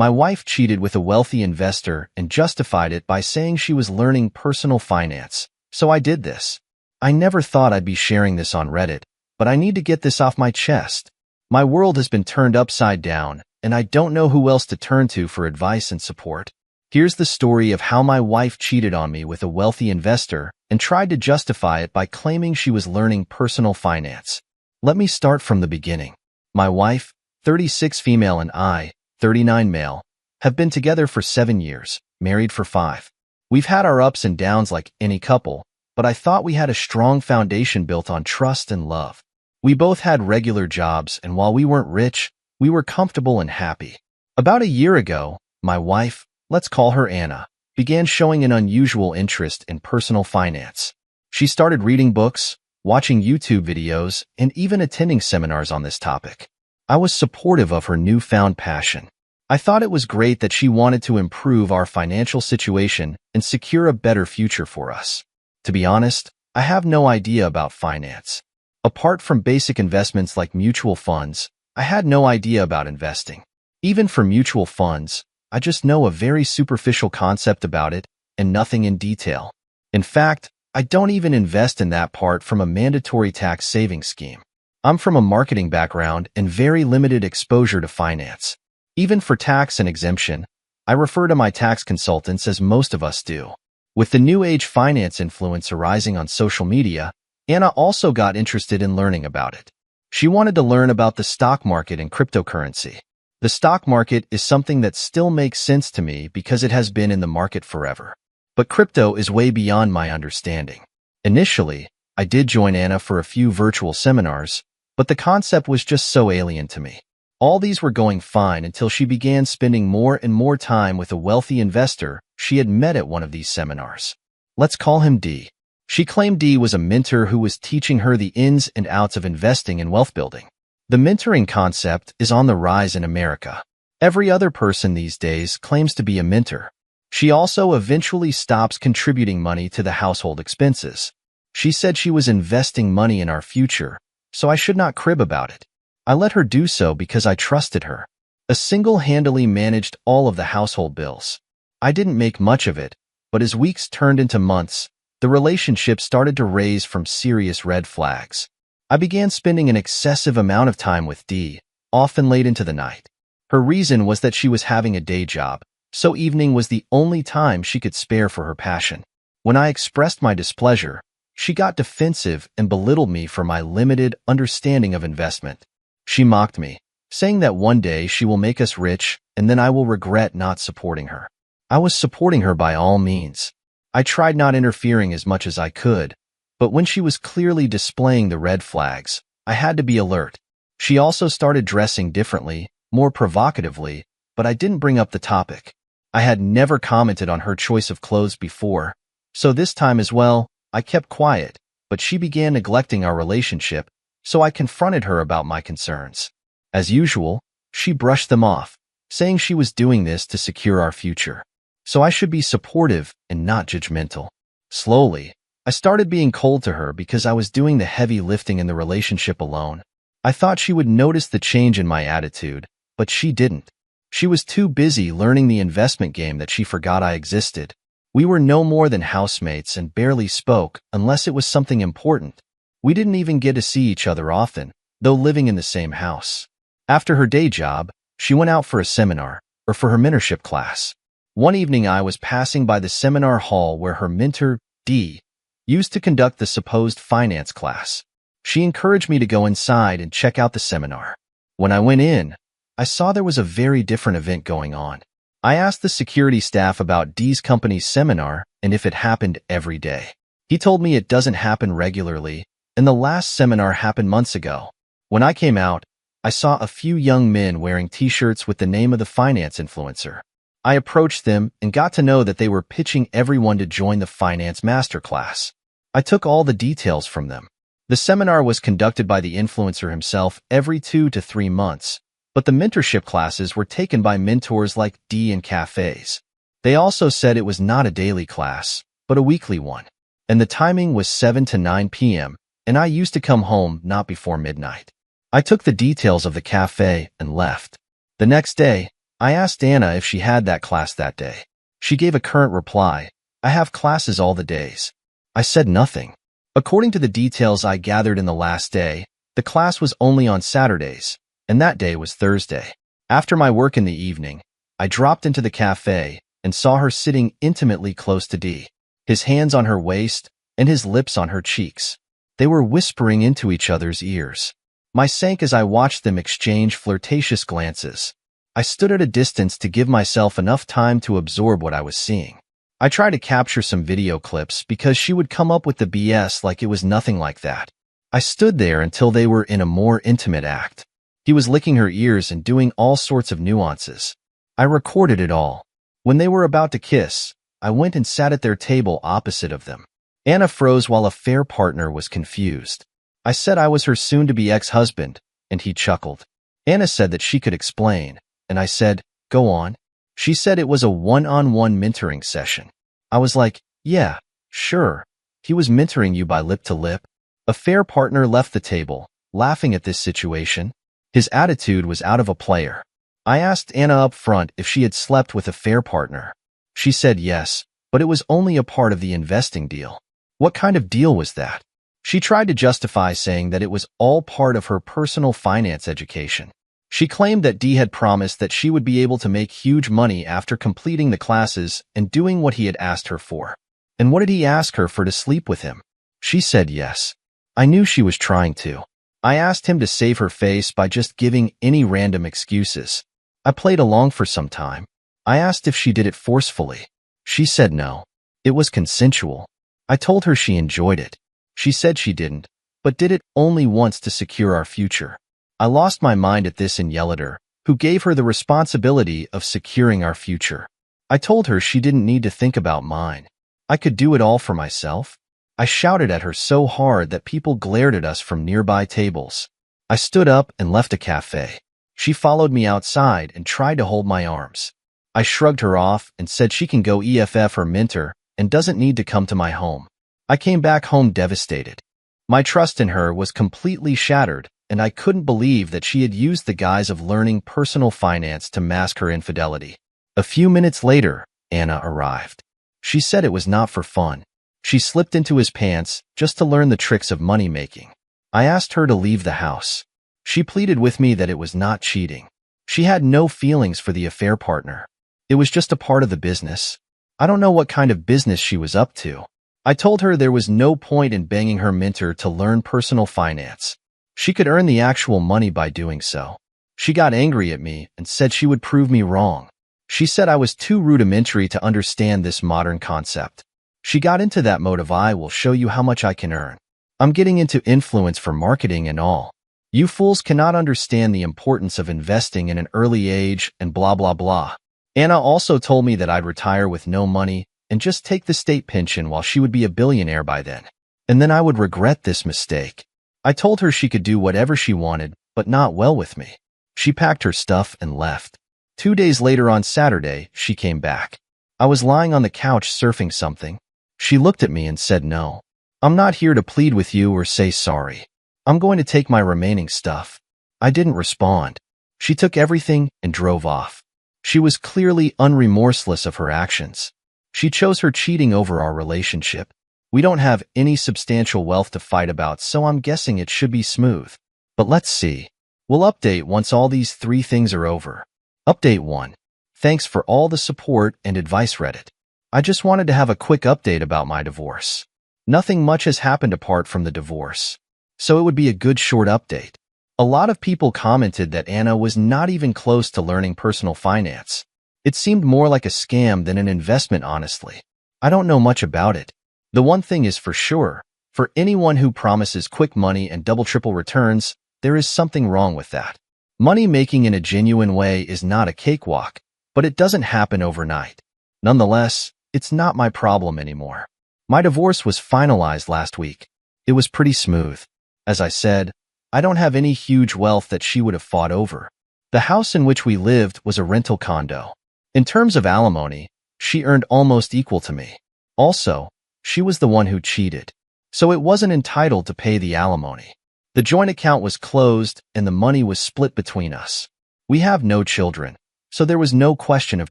My wife cheated with a wealthy investor and justified it by saying she was learning personal finance. So I did this. I never thought I'd be sharing this on Reddit, but I need to get this off my chest. My world has been turned upside down, and I don't know who else to turn to for advice and support. Here's the story of how my wife cheated on me with a wealthy investor and tried to justify it by claiming she was learning personal finance. Let me start from the beginning. My wife, 36 female, and I, 39 male, have been together for 7 years, married for 5. We've had our ups and downs like any couple, but I thought we had a strong foundation built on trust and love. We both had regular jobs, and while we weren't rich, we were comfortable and happy. About a year ago, my wife, let's call her Anna, began showing an unusual interest in personal finance. She started reading books, watching YouTube videos, and even attending seminars on this topic. I was supportive of her newfound passion. I thought it was great that she wanted to improve our financial situation and secure a better future for us. To be honest, I have no idea about finance. Apart from basic investments like mutual funds, I had no idea about investing. Even for mutual funds, I just know a very superficial concept about it and nothing in detail. In fact, I don't even invest in that part from a mandatory tax savings scheme. I'm from a marketing background and very limited exposure to finance. Even for tax and exemption, I refer to my tax consultants as most of us do. With the new age finance influence arising on social media, Anna also got interested in learning about it. She wanted to learn about the stock market and cryptocurrency. The stock market is something that still makes sense to me because it has been in the market forever. But crypto is way beyond my understanding. Initially, I did join Anna for a few virtual seminars, but the concept was just so alien to me. All these were going fine until she began spending more and more time with a wealthy investor she had met at one of these seminars. Let's call him D. She claimed D was a mentor who was teaching her the ins and outs of investing and wealth building. The mentoring concept is on the rise in America. Every other person these days claims to be a mentor. She also eventually stops contributing money to the household expenses. She said she was investing money in our future, so I should not crib about it. I let her do so because I trusted her. I single-handedly managed all of the household bills. I didn't make much of it, but as weeks turned into months, the relationship started to raise from serious red flags. I began spending an excessive amount of time with D, often late into the night. Her reason was that she was having a day job, so evening was the only time she could spare for her passion. When I expressed my displeasure, she got defensive and belittled me for my limited understanding of investment. She mocked me, saying that one day she will make us rich and then I will regret not supporting her. I was supporting her by all means. I tried not interfering as much as I could, but when she was clearly displaying the red flags, I had to be alert. She also started dressing differently, more provocatively, but I didn't bring up the topic. I had never commented on her choice of clothes before, so this time as well, I kept quiet, but she began neglecting our relationship, so I confronted her about my concerns. As usual, she brushed them off, saying she was doing this to secure our future. So I should be supportive and not judgmental. Slowly, I started being cold to her because I was doing the heavy lifting in the relationship alone. I thought she would notice the change in my attitude, but she didn't. She was too busy learning the investment game that she forgot I existed. We were no more than housemates and barely spoke unless it was something important. We didn't even get to see each other often, though living in the same house. After her day job, she went out for a seminar, or for her mentorship class. One evening I was passing by the seminar hall where her mentor, D, used to conduct the supposed finance class. She encouraged me to go inside and check out the seminar. When I went in, I saw there was a very different event going on. I asked the security staff about D's company's seminar and if it happened every day. He told me it doesn't happen regularly, and the last seminar happened months ago. When I came out, I saw a few young men wearing t-shirts with the name of the finance influencer. I approached them and got to know that they were pitching everyone to join the finance masterclass. I took all the details from them. The seminar was conducted by the influencer himself every 2 to 3 months, but the mentorship classes were taken by mentors like D in cafes. They also said it was not a daily class, but a weekly one, and the timing was 7 to 9 p.m., and I used to come home not before midnight. I took the details of the cafe and left. The next day, I asked Anna if she had that class that day. She gave a current reply. I have classes all the days. I said nothing. According to the details I gathered in the last day, the class was only on Saturdays, and that day was Thursday. After my work in the evening, I dropped into the cafe and saw her sitting intimately close to Dee, his hands on her waist and his lips on her cheeks. They were whispering into each other's ears. My sank as I watched them exchange flirtatious glances. I stood at a distance to give myself enough time to absorb what I was seeing. I tried to capture some video clips because she would come up with the BS like it was nothing like that. I stood there until they were in a more intimate act. He was licking her ears and doing all sorts of nuances. I recorded it all. When they were about to kiss, I went and sat at their table opposite of them. Anna froze while a fair partner was confused. I said I was her soon-to-be ex-husband, and he chuckled. Anna said that she could explain, and I said, go on. She said it was a one-on-one mentoring session. I was like, yeah, sure. He was mentoring you by lip to lip. A fair partner left the table, laughing at this situation. His attitude was out of a player. I asked Anna up front if she had slept with a fair partner. She said yes, but it was only a part of the investing deal. What kind of deal was that? She tried to justify saying that it was all part of her personal finance education. She claimed that Dee had promised that she would be able to make huge money after completing the classes and doing what he had asked her for. And what did he ask her for to sleep with him? She said yes. I knew she was trying to. I asked him to save her face by just giving any random excuses. I played along for some time. I asked if she did it forcefully. She said no. It was consensual. I told her she enjoyed it. She said she didn't, but did it only once to secure our future. I lost my mind at this and yelled at her, who gave her the responsibility of securing our future. I told her she didn't need to think about mine. I could do it all for myself. I shouted at her so hard that people glared at us from nearby tables. I stood up and left the cafe. She followed me outside and tried to hold my arms. I shrugged her off and said she can go EFF her mentor and doesn't need to come to my home. I came back home devastated. My trust in her was completely shattered, and I couldn't believe that she had used the guise of learning personal finance to mask her infidelity. A few minutes later, Anna arrived. She said it was not for fun. She slipped into his pants just to learn the tricks of money-making. I asked her to leave the house. She pleaded with me that it was not cheating. She had no feelings for the affair partner. It was just a part of the business. I don't know what kind of business she was up to. I told her there was no point in banging her mentor to learn personal finance. She could earn the actual money by doing so. She got angry at me and said she would prove me wrong. She said I was too rudimentary to understand this modern concept. She got into that mode of I will show you how much I can earn. I'm getting into influence for marketing and all. You fools cannot understand the importance of investing in an early age and blah blah blah. Anna also told me that I'd retire with no money and just take the state pension while she would be a billionaire by then. And then I would regret this mistake. I told her she could do whatever she wanted, but not well with me. She packed her stuff and left. 2 days later on Saturday, she came back. I was lying on the couch surfing something. She looked at me and said no. I'm not here to plead with you or say sorry. I'm going to take my remaining stuff. I didn't respond. She took everything and drove off. She was clearly unremorseless of her actions. She chose her cheating over our relationship. We don't have any substantial wealth to fight about, so I'm guessing it should be smooth. But let's see. We'll update once all these 3 things are over. Update 1. Thanks for all the support and advice, Reddit. I just wanted to have a quick update about my divorce. Nothing much has happened apart from the divorce, so it would be a good short update. A lot of people commented that Anna was not even close to learning personal finance. It seemed more like a scam than an investment, honestly. I don't know much about it. The one thing is for sure, for anyone who promises quick money and double-triple returns, there is something wrong with that. Money making in a genuine way is not a cakewalk, but it doesn't happen overnight. Nonetheless, it's not my problem anymore. My divorce was finalized last week. It was pretty smooth. As I said, I don't have any huge wealth that she would have fought over. The house in which we lived was a rental condo. In terms of alimony, she earned almost equal to me. Also, she was the one who cheated, so it wasn't entitled to pay the alimony. The joint account was closed and the money was split between us. We have no children, so there was no question of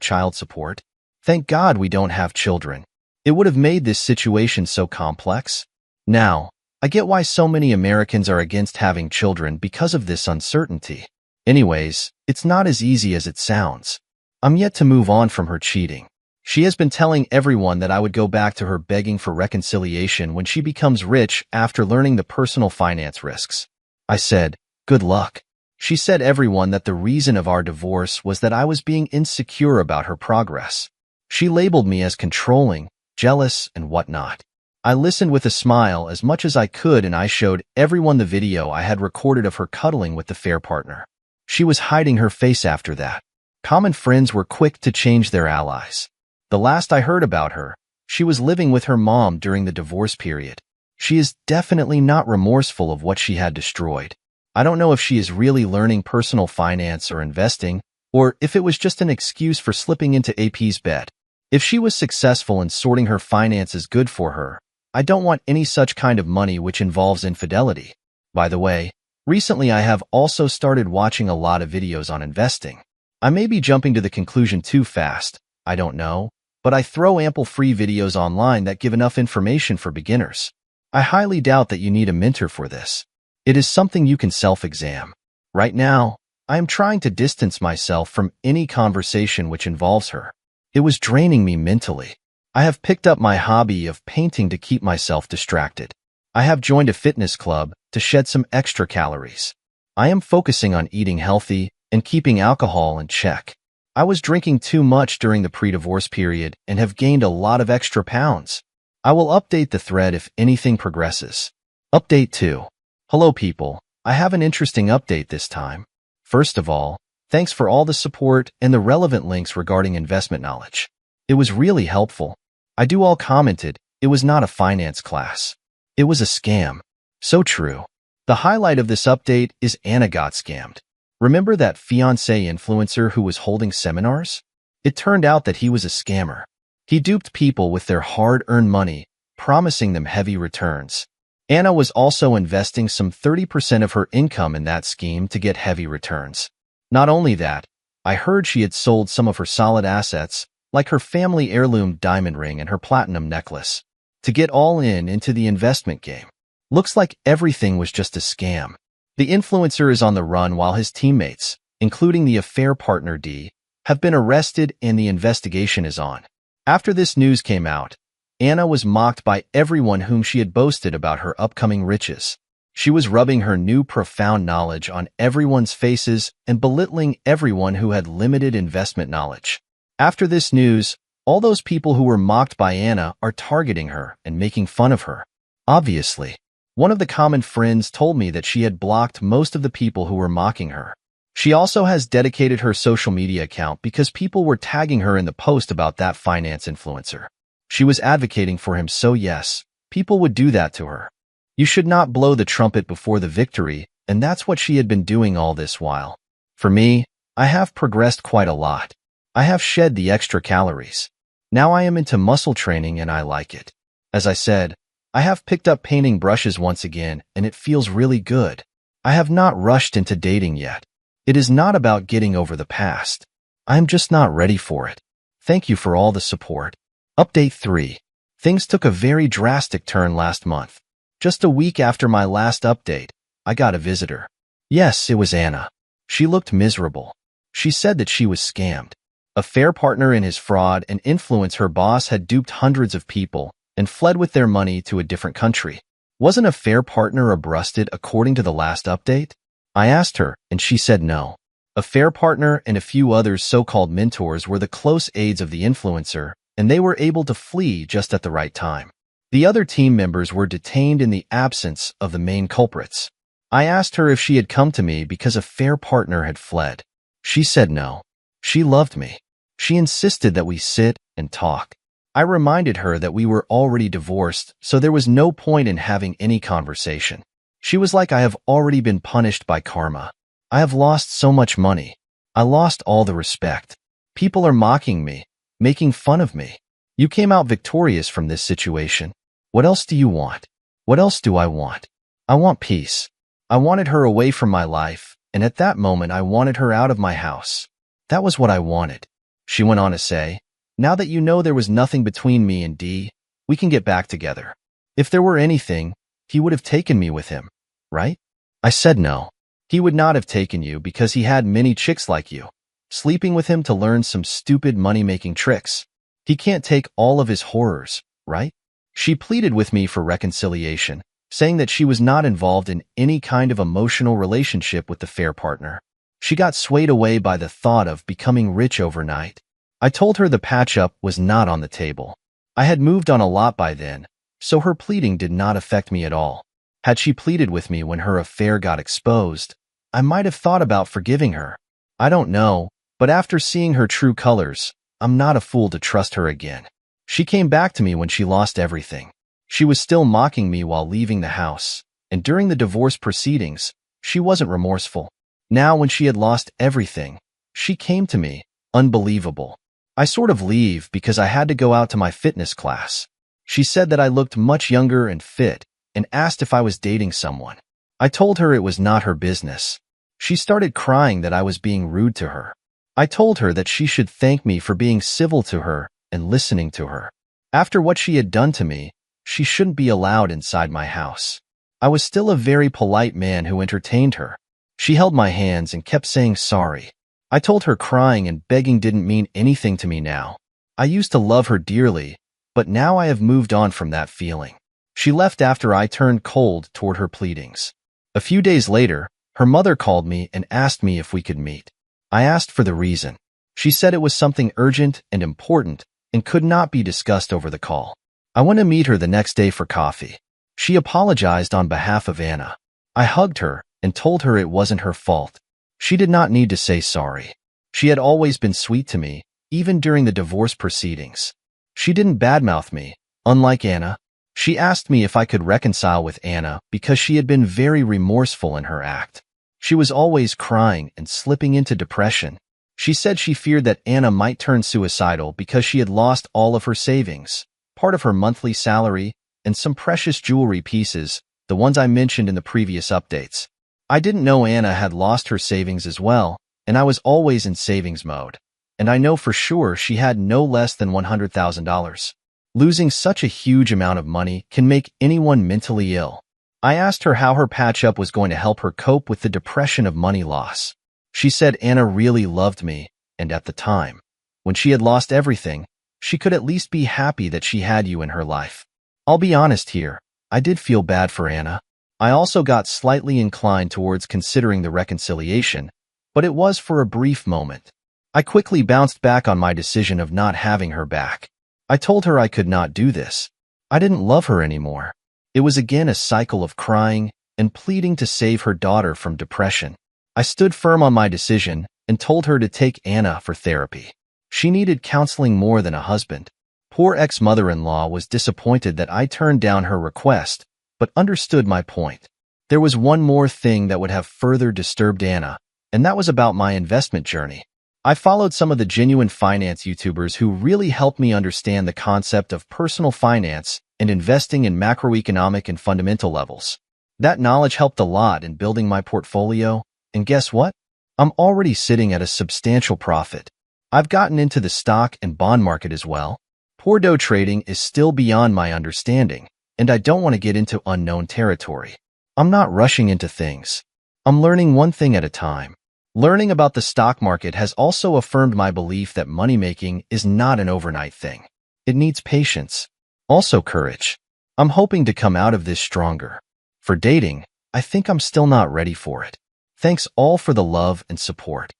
child support. Thank God we don't have children. It would have made this situation so complex. Now, I get why so many Americans are against having children because of this uncertainty. Anyways, it's not as easy as it sounds. I'm yet to move on from her cheating. She has been telling everyone that I would go back to her begging for reconciliation when she becomes rich after learning the personal finance risks. I said, good luck. She said everyone that the reason of our divorce was that I was being insecure about her progress. She labeled me as controlling, jealous, and whatnot. I listened with a smile as much as I could, and I showed everyone the video I had recorded of her cuddling with the fair partner. She was hiding her face after that. Common friends were quick to change their allies. The last I heard about her, she was living with her mom during the divorce period. She is definitely not remorseful of what she had destroyed. I don't know if she is really learning personal finance or investing, or if it was just an excuse for slipping into AP's bed. If she was successful in sorting her finances good for her, I don't want any such kind of money which involves infidelity. By the way, recently I have also started watching a lot of videos on investing. I may be jumping to the conclusion too fast, I don't know, but I throw ample free videos online that give enough information for beginners. I highly doubt that you need a mentor for this. It is something you can self-examine. Right now, I am trying to distance myself from any conversation which involves her. It was draining me mentally. I have picked up my hobby of painting to keep myself distracted. I have joined a fitness club to shed some extra calories. I am focusing on eating healthy and keeping alcohol in check. I was drinking too much during the pre-divorce period and have gained a lot of extra pounds. I will update the thread if anything progresses. Update 2. Hello people, I have an interesting update this time. First of all, thanks for all the support and the relevant links regarding investment knowledge. It was really helpful. I do all commented, it was not a finance class. It was a scam. So true. The highlight of this update is Anna got scammed. Remember that fiancé influencer who was holding seminars? It turned out that he was a scammer. He duped people with their hard-earned money, promising them heavy returns. Anna was also investing some 30% of her income in that scheme to get heavy returns. Not only that, I heard she had sold some of her solid assets, like her family heirloom diamond ring and her platinum necklace, to get all into the investment game. Looks like everything was just a scam. The influencer is on the run while his teammates, including the affair partner D, have been arrested and the investigation is on. After this news came out, Anna was mocked by everyone whom she had boasted about her upcoming riches. She was rubbing her new profound knowledge on everyone's faces and belittling everyone who had limited investment knowledge. After this news, all those people who were mocked by Anna are targeting her and making fun of her. Obviously, one of the common friends told me that she had blocked most of the people who were mocking her. She also has dedicated her social media account because people were tagging her in the post about that finance influencer. She was advocating for him, so yes, people would do that to her. You should not blow the trumpet before the victory, and that's what she had been doing all this while. For me, I have progressed quite a lot. I have shed the extra calories. Now I am into muscle training and I like it. As I said, I have picked up painting brushes once again and it feels really good. I have not rushed into dating yet. It is not about getting over the past. I am just not ready for it. Thank you for all the support. Update 3. Things took a very drastic turn last month. Just a week after my last update, I got a visitor. Yes, it was Anna. She looked miserable. She said that she was scammed. A fair partner in his fraud and influence, her boss had duped hundreds of people and fled with their money to a different country. Wasn't a fair partner arrested according to the last update? I asked her, and she said no. A fair partner and a few others so-called mentors were the close aides of the influencer, and they were able to flee just at the right time. The other team members were detained in the absence of the main culprits. I asked her if she had come to me because a fair partner had fled. She said no. She loved me. She insisted that we sit and talk. I reminded her that we were already divorced, so there was no point in having any conversation. She was like, I have already been punished by karma. I have lost so much money. I lost all the respect. People are mocking me, making fun of me. You came out victorious from this situation. What else do you want? What else do I want? I want peace. I wanted her away from my life, and at that moment I wanted her out of my house. That was what I wanted. She went on to say, now that you know there was nothing between me and D, we can get back together. If there were anything, he would have taken me with him, right? I said no. He would not have taken you because he had many chicks like you, sleeping with him to learn some stupid money-making tricks. He can't take all of his horrors, right? She pleaded with me for reconciliation, saying that she was not involved in any kind of emotional relationship with the fair partner. She got swayed away by the thought of becoming rich overnight. I told her the patch-up was not on the table. I had moved on a lot by then, so her pleading did not affect me at all. Had she pleaded with me when her affair got exposed, I might have thought about forgiving her. I don't know, but after seeing her true colors, I'm not a fool to trust her again. She came back to me when she lost everything. She was still mocking me while leaving the house, and during the divorce proceedings, she wasn't remorseful. Now, when she had lost everything, she came to me. Unbelievable. I sort of leave because I had to go out to my fitness class. She said that I looked much younger and fit and asked if I was dating someone. I told her it was not her business. She started crying that I was being rude to her. I told her that she should thank me for being civil to her and listening to her. After what she had done to me, she shouldn't be allowed inside my house. I was still a very polite man who entertained her. She held my hands and kept saying sorry. I told her crying and begging didn't mean anything to me now. I used to love her dearly, but now I have moved on from that feeling. She left after I turned cold toward her pleadings. A few days later, her mother called me and asked me if we could meet. I asked for the reason. She said it was something urgent and important and could not be discussed over the call. I went to meet her the next day for coffee. She apologized on behalf of Anna. I hugged her and told her it wasn't her fault. She did not need to say sorry. She had always been sweet to me, even during the divorce proceedings. She didn't badmouth me, unlike Anna. She asked me if I could reconcile with Anna because she had been very remorseful in her act. She was always crying and slipping into depression. She said she feared that Anna might turn suicidal because she had lost all of her savings, part of her monthly salary, and some precious jewelry pieces, the ones I mentioned in the previous updates. I didn't know Anna had lost her savings as well, and I was always in savings mode. And I know for sure she had no less than $100,000. Losing such a huge amount of money can make anyone mentally ill. I asked her how her patch-up was going to help her cope with the depression of money loss. She said Anna really loved me, and at the time, when she had lost everything, she could at least be happy that she had you in her life. I'll be honest here, I did feel bad for Anna. I also got slightly inclined towards considering the reconciliation, but it was for a brief moment. I quickly bounced back on my decision of not having her back. I told her I could not do this. I didn't love her anymore. It was again a cycle of crying and pleading to save her daughter from depression. I stood firm on my decision and told her to take Anna for therapy. She needed counseling more than a husband. Poor ex-mother-in-law was disappointed that I turned down her request, but understood my point. There was one more thing that would have further disturbed Anna, and that was about my investment journey. I followed some of the genuine finance YouTubers who really helped me understand the concept of personal finance and investing in macroeconomic and fundamental levels. That knowledge helped a lot in building my portfolio, and guess what? I'm already sitting at a substantial profit. I've gotten into the stock and bond market as well. Poor dough trading is still beyond my understanding, and I don't want to get into unknown territory. I'm not rushing into things. I'm learning one thing at a time. Learning about the stock market has also affirmed my belief that money-making is not an overnight thing. It needs patience. Also courage. I'm hoping to come out of this stronger. For dating, I think I'm still not ready for it. Thanks all for the love and support.